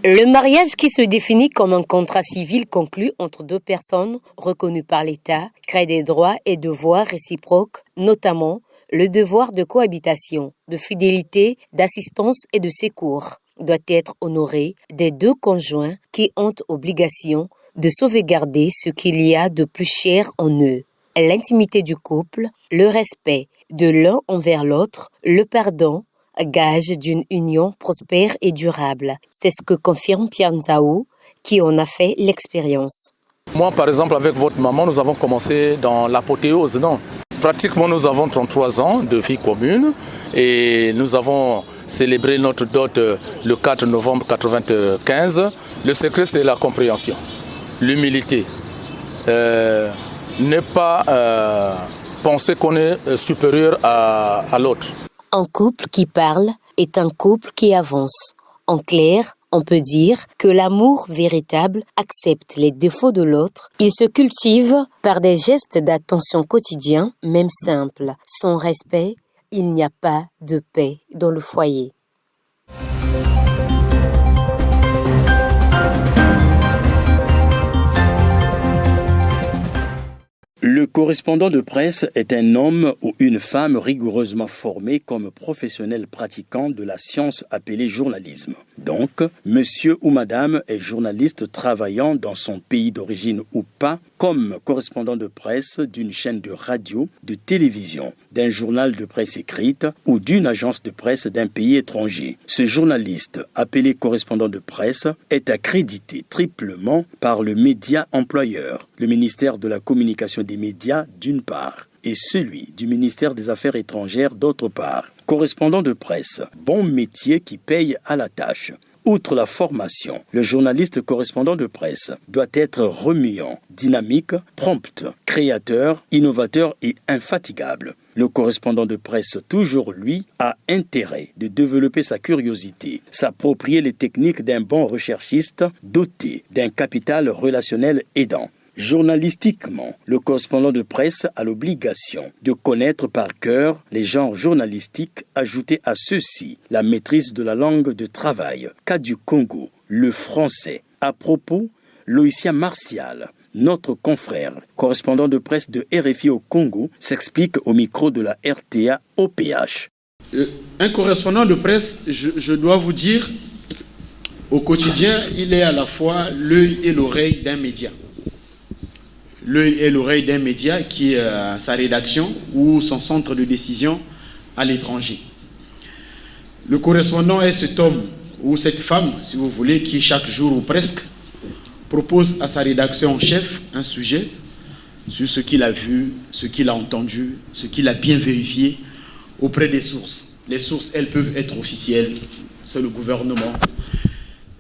Le mariage, qui se définit comme un contrat civil conclu entre deux personnes reconnues par l'État, crée des droits et devoirs réciproques, notamment le devoir de cohabitation, de fidélité, d'assistance et de secours doit être honoré des deux conjoints qui ont obligation de sauvegarder ce qu'il y a de plus cher en eux, l'intimité du couple, le respect de l'un envers l'autre, le pardon, gage d'une union prospère et durable. C'est ce que confirme Pierre Nzaou, qui en a fait l'expérience. Moi, par exemple, avec votre maman, nous avons commencé dans l'apothéose, non ? Pratiquement, nous avons 33 ans de vie commune et nous avons célébré notre dot le 4 novembre 1995. Le secret, c'est la compréhension, l'humilité. Ne pas penser qu'on est supérieur à l'autre. Un couple qui parle est un couple qui avance. En clair, on peut dire que l'amour véritable accepte les défauts de l'autre. Il se cultive par des gestes d'attention quotidiens, même simples. Sans respect, il n'y a pas de paix dans le foyer. Le correspondant de presse est un homme ou une femme rigoureusement formé comme professionnel pratiquant de la science appelée journalisme. Donc, monsieur ou madame est journaliste travaillant dans son pays d'origine ou pas, comme correspondant de presse d'une chaîne de radio, de télévision, d'un journal de presse écrite ou d'une agence de presse d'un pays étranger. Ce journaliste, appelé correspondant de presse, est accrédité triplement par le média employeur, le ministère de la Communication des médias d'une part, et celui du ministère des Affaires étrangères d'autre part. Correspondant de presse, bon métier qui paye à la tâche. Outre la formation, le journaliste correspondant de presse doit être remuant, dynamique, prompt, créateur, innovateur et infatigable. Le correspondant de presse, toujours lui, a intérêt de développer sa curiosité, s'approprier les techniques d'un bon recherchiste doté d'un capital relationnel aidant. Journalistiquement, le correspondant de presse a l'obligation de connaître par cœur les genres journalistiques, ajoutés à ceux-ci la maîtrise de la langue de travail, cas du Congo, le français. À propos, Loïcia Martial, notre confrère, correspondant de presse de RFI au Congo, s'explique au micro de la RTA OPH. Un correspondant de presse, je dois vous dire, au quotidien, il est à la fois l'œil et l'oreille d'un média. L'œil et l'oreille d'un média qui a sa rédaction ou son centre de décision à l'étranger. Le correspondant est cet homme ou cette femme, si vous voulez, qui chaque jour ou presque propose à sa rédaction en chef un sujet sur ce qu'il a vu, ce qu'il a entendu, ce qu'il a bien vérifié auprès des sources. Les sources, elles peuvent être officielles, c'est le gouvernement.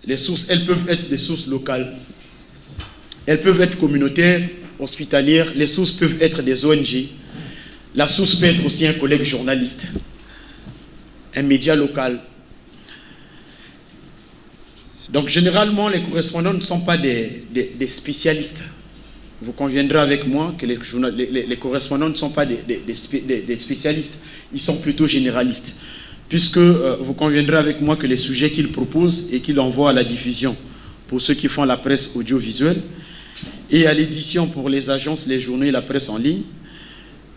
Les sources, elles peuvent être des sources locales. Elles peuvent être communautaires, hospitalières. Les sources peuvent être des ONG. La source peut être aussi un collègue journaliste, un média local. Donc généralement, les correspondants ne sont pas des spécialistes. Vous conviendrez avec moi que les correspondants ne sont pas des spécialistes. Ils sont plutôt généralistes. Puisque vous conviendrez avec moi que les sujets qu'ils proposent et qu'ils envoient à la diffusion pour ceux qui font la presse audiovisuelle et à l'édition pour les agences, les journaux et la presse en ligne,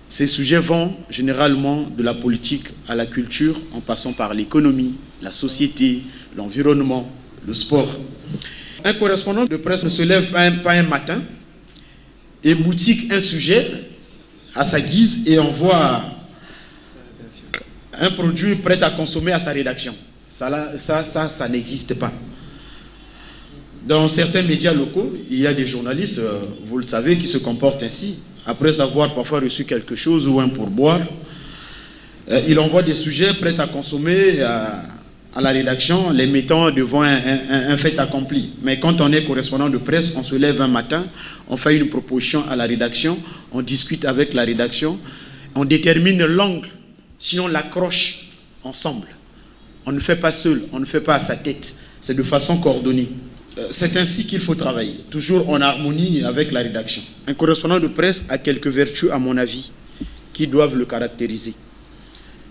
ces sujets vont généralement de la politique à la culture en passant par l'économie, la société, l'environnement, le sport. Un correspondant de presse ne se lève pas un matin et boutique un sujet à sa guise et envoie un produit prêt à consommer à sa rédaction. Ça n'existe pas. Dans certains médias locaux, il y a des journalistes, vous le savez, qui se comportent ainsi. Après avoir parfois reçu quelque chose ou un pourboire, il envoie des sujets prêts à consommer à la rédaction, les mettant devant un fait accompli. Mais quand on est correspondant de presse, on se lève un matin, on fait une proposition à la rédaction, on discute avec la rédaction, on détermine l'angle, sinon on l'accroche ensemble. On ne fait pas seul, on ne fait pas à sa tête, c'est de façon coordonnée. C'est ainsi qu'il faut travailler, toujours en harmonie avec la rédaction. Un correspondant de presse a quelques vertus, à mon avis, qui doivent le caractériser.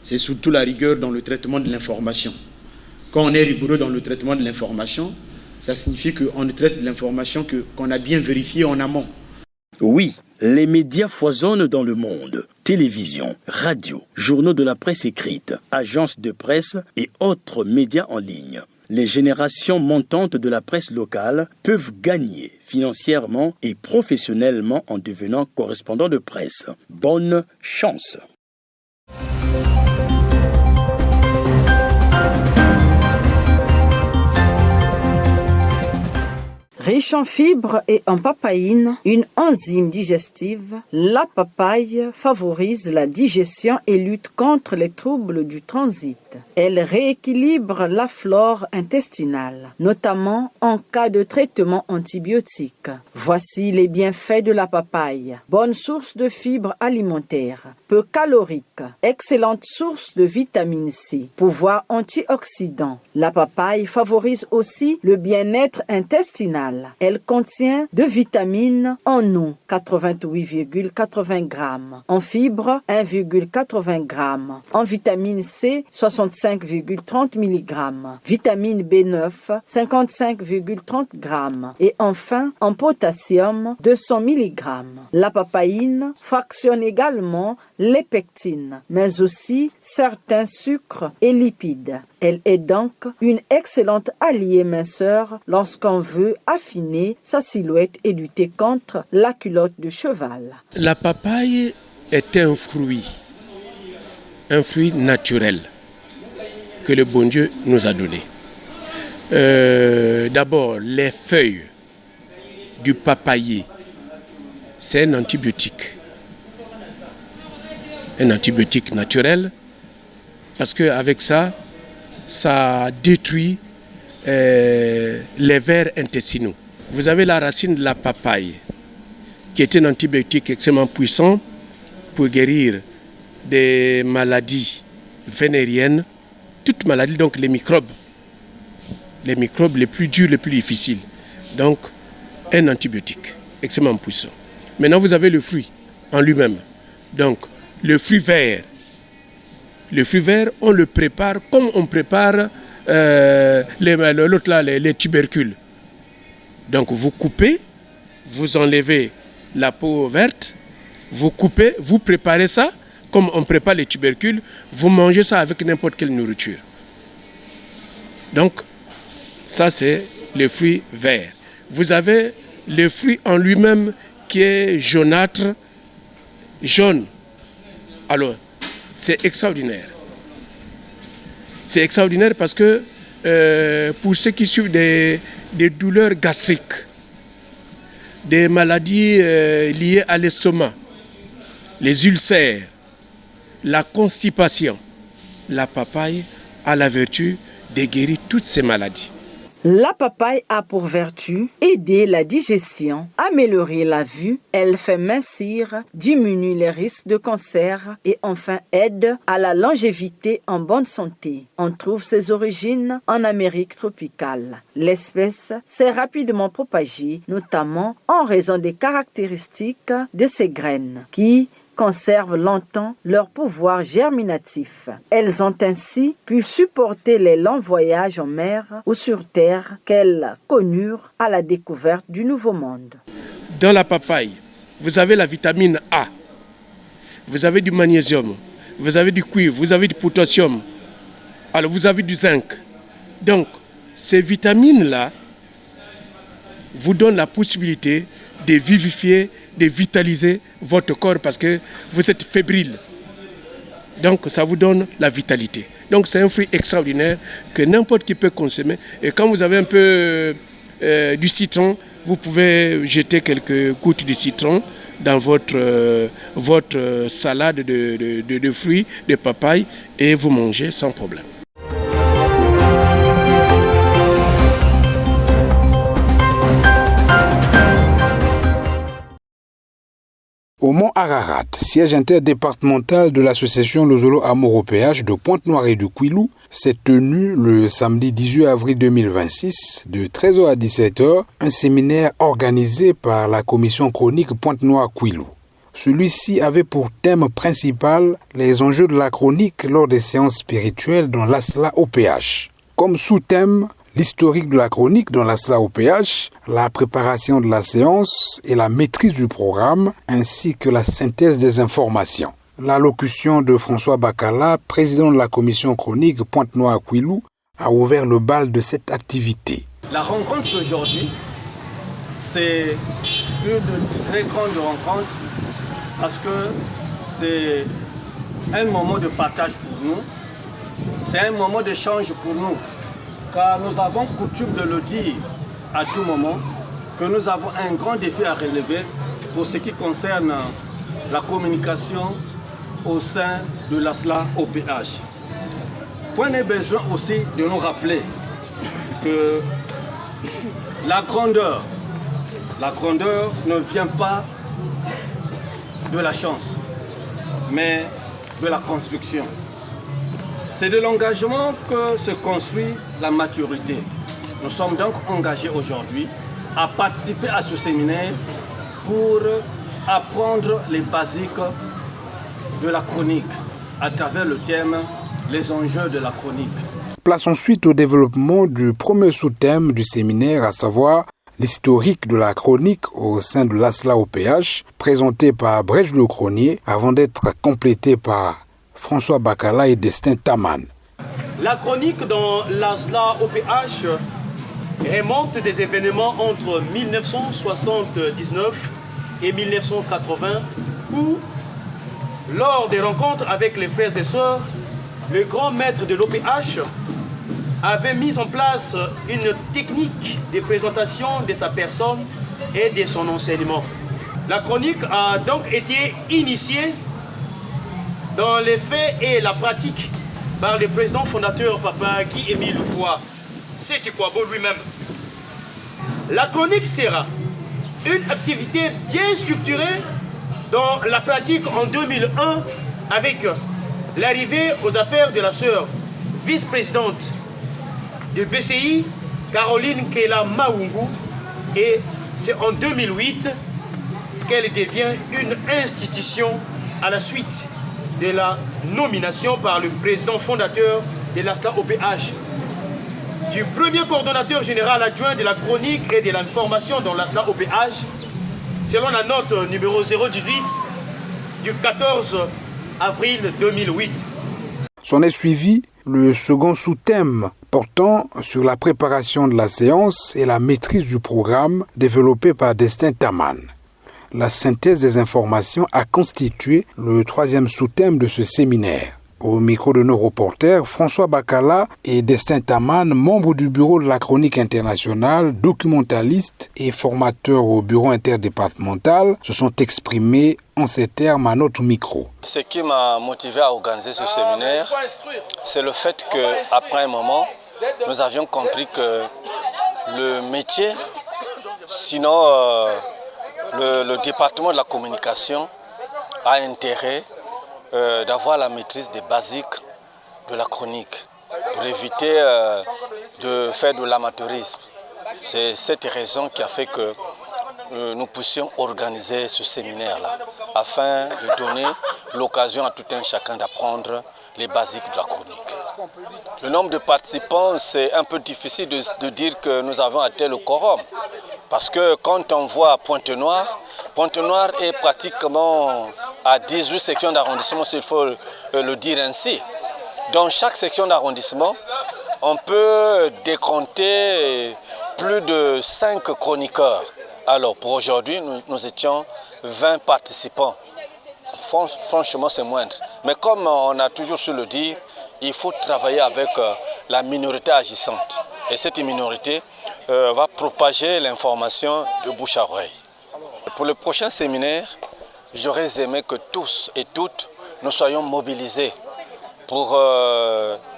C'est surtout la rigueur dans le traitement de l'information. Quand on est rigoureux dans le traitement de l'information, ça signifie qu'on ne traite de l'information qu'on a bien vérifiée en amont. Oui, les médias foisonnent dans le monde. Télévision, radio, journaux de la presse écrite, agences de presse et autres médias en ligne. Les générations montantes de la presse locale peuvent gagner financièrement et professionnellement en devenant correspondants de presse. Bonne chance! Riche en fibres et en papaïne, une enzyme digestive, la papaye favorise la digestion et lutte contre les troubles du transit. Elle rééquilibre la flore intestinale, notamment en cas de traitement antibiotique. Voici les bienfaits de la papaye. Bonne source de fibres alimentaires, peu calorique, excellente source de vitamine C, pouvoir antioxydant. La papaye favorise aussi le bien-être intestinal. Elle contient de vitamines en eau, 88,80 grammes, en fibres, 1,80 grammes, en vitamine C, 65,30 mg, vitamine B9, 55,30 grammes et enfin en potassium, 200 mg. La papaïne fractionne également les pectines, mais aussi certains sucres et lipides. Elle est donc une excellente alliée minceur lorsqu'on veut affiner sa silhouette et lutter contre la culotte de cheval. La papaye est un fruit naturel que le bon Dieu nous a donné. D'abord, les feuilles du papayer, c'est un antibiotique naturel, parce qu'avec ça détruit les vers intestinaux. Vous avez la racine de la papaye, qui est un antibiotique extrêmement puissant pour guérir des maladies vénériennes, toutes maladies, donc les microbes les plus durs, les plus difficiles. Donc, un antibiotique extrêmement puissant. Maintenant, vous avez le fruit en lui-même. Donc, le fruit vert, on le prépare comme on prépare les tubercules. Donc, vous coupez, vous enlevez la peau verte, vous coupez, vous préparez ça comme on prépare les tubercules, vous mangez ça avec n'importe quelle nourriture. Donc, ça c'est le fruit vert. Vous avez le fruit en lui-même qui est jaunâtre, jaune. Alors, c'est extraordinaire. C'est extraordinaire parce que pour ceux qui suivent des douleurs gastriques, des maladies liées à l'estomac, les ulcères, la constipation, la papaye a la vertu de guérir toutes ces maladies. La papaye a pour vertu aider la digestion, améliorer la vue, elle fait mincir, diminue les risques de cancer et enfin aide à la longévité en bonne santé. On trouve ses origines en Amérique tropicale. L'espèce s'est rapidement propagée, notamment en raison des caractéristiques de ses graines qui conservent longtemps leur pouvoir germinatif. Elles ont ainsi pu supporter les longs voyages en mer ou sur terre qu'elles connurent à la découverte du Nouveau Monde. Dans la papaye, vous avez la vitamine A, vous avez du magnésium, vous avez du cuivre, vous avez du potassium, alors vous avez du zinc. Donc, ces vitamines-là vous donnent la possibilité de vivifier, de vitaliser votre corps parce que vous êtes fébrile. Donc ça vous donne la vitalité. Donc c'est un fruit extraordinaire que n'importe qui peut consommer. Et quand vous avez un peu du citron, vous pouvez jeter quelques gouttes de citron dans votre salade de fruits, de papaye et vous mangez sans problème. Au Mont Ararat, siège interdépartemental de l'association Lozolo Amour au péage de Pointe-Noire et du Kouilou, s'est tenu le samedi 18 avril 2026 de 13h à 17h un séminaire organisé par la commission chronique Pointe-Noire-Kouilou. Celui-ci avait pour thème principal les enjeux de la chronique lors des séances spirituelles dans l'Asla au péage. Comme sous-thème, l'historique de la chronique dans la SLA-OPH, la préparation de la séance et la maîtrise du programme, ainsi que la synthèse des informations. L'allocution de François Bakala, président de la commission chronique Pointe-Noire-Kouilou, a ouvert le bal de cette activité. La rencontre d'aujourd'hui, c'est une très grande rencontre parce que c'est un moment de partage pour nous, c'est un moment d'échange pour nous, car nous avons coutume de le dire à tout moment que nous avons un grand défi à relever pour ce qui concerne la communication au sein de la SLA-OPH. Point n'est besoin aussi de nous rappeler que la grandeur ne vient pas de la chance, mais de la construction. C'est de l'engagement que se construit la maturité. Nous sommes donc engagés aujourd'hui à participer à ce séminaire pour apprendre les basiques de la chronique à travers le thème « Les enjeux de la chronique ». Place ensuite au développement du premier sous-thème du séminaire, à savoir l'historique de la chronique au sein de l'ASLA-OPH, présenté par Brèche Le Cronier, avant d'être complété par François Bakala et Destin Taman. La chronique dans l'ASLA-OPH remonte des événements entre 1979 et 1980 où, lors des rencontres avec les frères et sœurs, le grand maître de l'OPH avait mis en place une technique de présentation de sa personne et de son enseignement. La chronique a donc été initiée dans les faits et la pratique par le président fondateur Papa Guy-Émile Foy Séti Kouabo lui-même. La chronique sera une activité bien structurée dans la pratique en 2001 avec l'arrivée aux affaires de la sœur vice-présidente du BCI, Caroline Kela Maungu, et c'est en 2008 qu'elle devient une institution à la suite de la nomination par le président fondateur de l'ASLA-OPH. Du premier coordonnateur général adjoint de la chronique et de l'information dans l'ASLA-OPH, selon la note numéro 018 du 14 avril 2008. S'en est suivi le second sous-thème portant sur la préparation de la séance et la maîtrise du programme développé par Destin Taman. La synthèse des informations a constitué le troisième sous-thème de ce séminaire. Au micro de nos reporters, François Bakala et Destin Taman, membres du bureau de la chronique internationale, documentaliste et formateur au bureau interdépartemental, se sont exprimés en ces termes à notre micro. Ce qui m'a motivé à organiser ce séminaire, c'est le fait qu'après un moment, nous avions compris que le métier, sinon le département de la communication, a intérêt d'avoir la maîtrise des basiques de la chronique pour éviter de faire de l'amateurisme. C'est cette raison qui a fait que nous puissions organiser ce séminaire-là afin de donner l'occasion à tout un chacun d'apprendre les basiques de la chronique. Le nombre de participants, c'est un peu difficile de dire que nous avons atteint le quorum parce que quand on voit Pointe-Noire est pratiquement à 18 sections d'arrondissement, s'il faut le dire ainsi. Dans chaque section d'arrondissement, on peut décompter plus de 5 chroniqueurs. Alors pour aujourd'hui, nous étions 20 participants. Franchement, c'est moindre. Mais comme on a toujours su le dire, il faut travailler avec la minorité agissante. Et cette minorité va propager l'information de bouche à oreille. Pour le prochain séminaire, j'aurais aimé que tous et toutes nous soyons mobilisés pour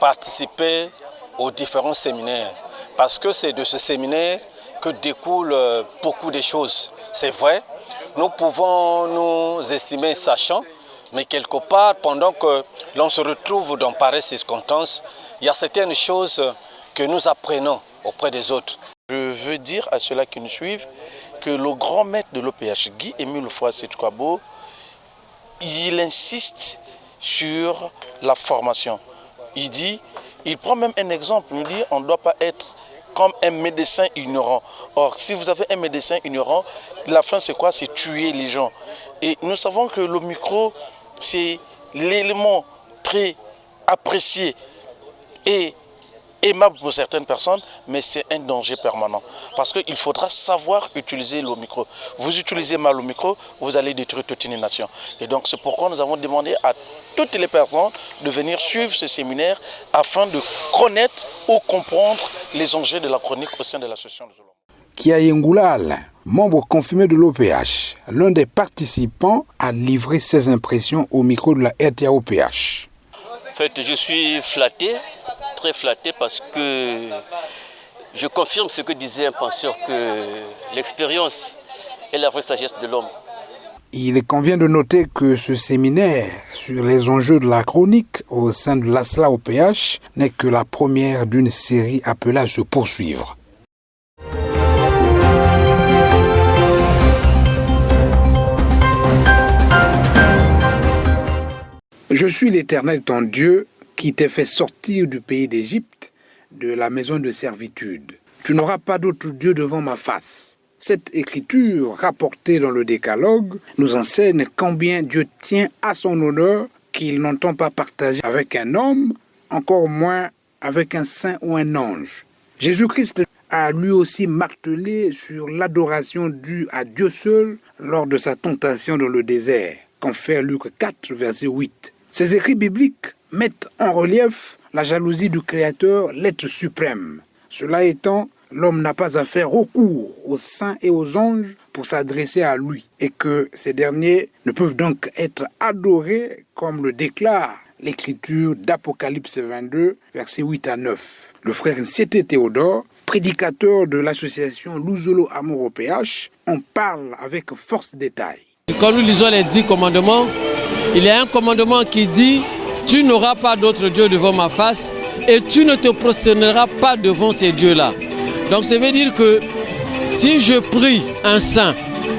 participer aux différents séminaires. Parce que c'est de ce séminaire que découlent beaucoup de choses. C'est vrai, nous pouvons nous estimer sachants, mais quelque part, pendant que l'on se retrouve dans pareilles circonstances, il y a certaines choses que nous apprenons auprès des autres. Je veux dire à ceux-là qui nous suivent que le grand maître de l'OPH, Guy-Émile Foy Séti Kouabo, il insiste sur la formation. Il prend même un exemple, il dit on ne doit pas être comme un médecin ignorant. Or, si vous avez un médecin ignorant, la fin c'est quoi? C'est tuer les gens. Et nous savons que le micro, c'est l'élément très apprécié et aimable pour certaines personnes, mais c'est un danger permanent. Parce qu'il faudra savoir utiliser le micro. Vous utilisez mal le micro, vous allez détruire toute une nation. Et donc c'est pourquoi nous avons demandé à toutes les personnes de venir suivre ce séminaire afin de connaître ou comprendre les enjeux de la chronique au sein de l'association de Zolo. Kiaye Ngoulal, membre confirmé de l'OPH, l'un des participants, a livré ses impressions au micro de la RTAOPH. En fait, je suis flatté, très flatté, parce que je confirme ce que disait un penseur, que l'expérience est la vraie sagesse de l'homme. Il convient de noter que ce séminaire sur les enjeux de la chronique au sein de l'ASLA OPH n'est que la première d'une série appelée à se poursuivre. Je suis l'Éternel ton Dieu qui t'ai fait sortir du pays d'Égypte, de la maison de servitude. Tu n'auras pas d'autre Dieu devant ma face. Cette écriture rapportée dans le Décalogue nous enseigne combien Dieu tient à son honneur, qu'il n'entend pas partager avec un homme, encore moins avec un saint ou un ange. Jésus-Christ a lui aussi martelé sur l'adoration due à Dieu seul lors de sa tentation dans le désert, confère Luc 4, verset 8. Ces écrits bibliques mettent en relief la jalousie du Créateur, l'être suprême. Cela étant, l'homme n'a pas à faire recours aux saints et aux anges pour s'adresser à lui, et que ces derniers ne peuvent donc être adorés comme le déclare l'écriture d'Apocalypse 22, versets 8 à 9. Le frère Nsiete Théodore, prédicateur de l'association Luzolo Amour OPH, en parle avec force détail. Quand nous lisons les 10 commandements, il y a un commandement qui dit « Tu n'auras pas d'autre Dieu devant ma face et tu ne te prosterneras pas devant ces dieux-là ». Donc ça veut dire que si je prie un saint,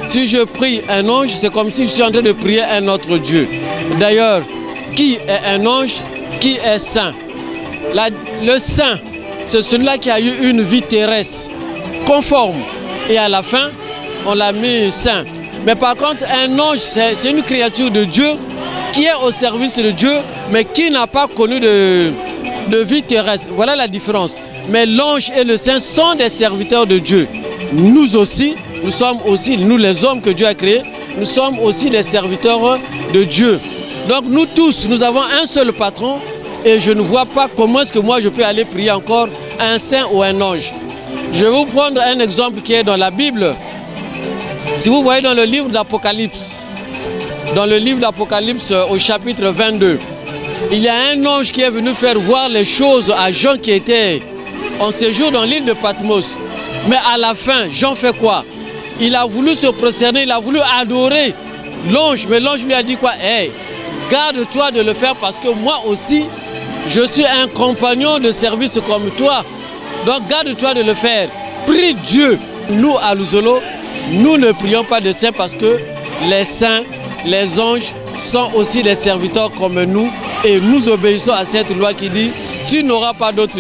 si je prie un ange, c'est comme si je suis en train de prier un autre Dieu. D'ailleurs, qui est un ange? Qui est saint? Le saint, c'est celui-là qui a eu une vie terrestre conforme. Et à la fin, on l'a mis saint. Mais par contre, un ange, c'est une créature de Dieu qui est au service de Dieu, mais qui n'a pas connu de vie terrestre. Voilà la différence. Mais l'ange et le saint sont des serviteurs de Dieu. Nous aussi, nous sommes aussi, nous les hommes que Dieu a créés, nous sommes aussi des serviteurs de Dieu. Donc nous tous, nous avons un seul patron et je ne vois pas comment est-ce que moi je peux aller prier encore un saint ou un ange. Je vais vous prendre un exemple qui est dans la Bible. Si vous voyez dans le livre d'Apocalypse, au chapitre 22, il y a un ange qui est venu faire voir les choses à Jean qui était en séjour dans l'île de Patmos. Mais à la fin, Jean fait quoi? Il a voulu se prosterner, il a voulu adorer l'ange. Mais l'ange lui a dit quoi? Hey, garde-toi de le faire parce que moi aussi, je suis un compagnon de service comme toi. Donc garde-toi de le faire. Prie Dieu. Nous, à Luzolo, nous ne prions pas de saints parce que les saints, les anges sont aussi des serviteurs comme nous et nous obéissons à cette loi qui dit « Tu n'auras pas d'autre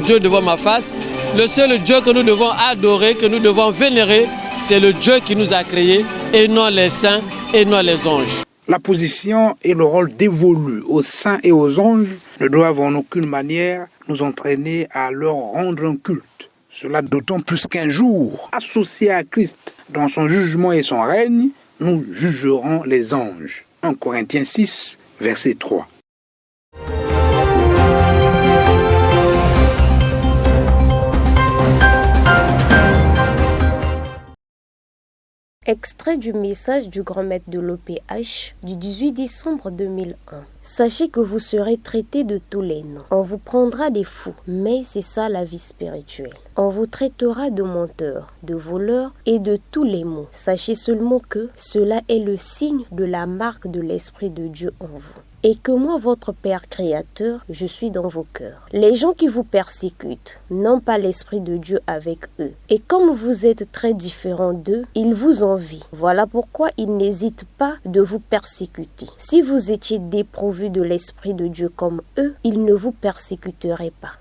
Dieu devant ma face ». Le seul Dieu que nous devons adorer, que nous devons vénérer, c'est le Dieu qui nous a créés et non les saints et non les anges. La position et le rôle dévolu aux saints et aux anges ne doivent en aucune manière nous entraîner à leur rendre un culte. Cela d'autant plus qu'un jour, associés à Christ dans son jugement et son règne, nous jugerons les anges. 1 Corinthiens 6, verset 3. Extrait du message du grand maître de l'OPH du 18 décembre 2001. Sachez que vous serez traités de tous les noms. On vous prendra des fous, mais c'est ça la vie spirituelle. On vous traitera de menteurs, de voleurs et de tous les maux. Sachez seulement que cela est le signe de la marque de l'Esprit de Dieu en vous. Et que moi, votre Père Créateur, je suis dans vos cœurs. Les gens qui vous persécutent n'ont pas l'Esprit de Dieu avec eux. Et comme vous êtes très différents d'eux, ils vous envient. Voilà pourquoi ils n'hésitent pas de vous persécuter. Si vous étiez dépourvus de l'Esprit de Dieu comme eux, ils ne vous persécuteraient pas.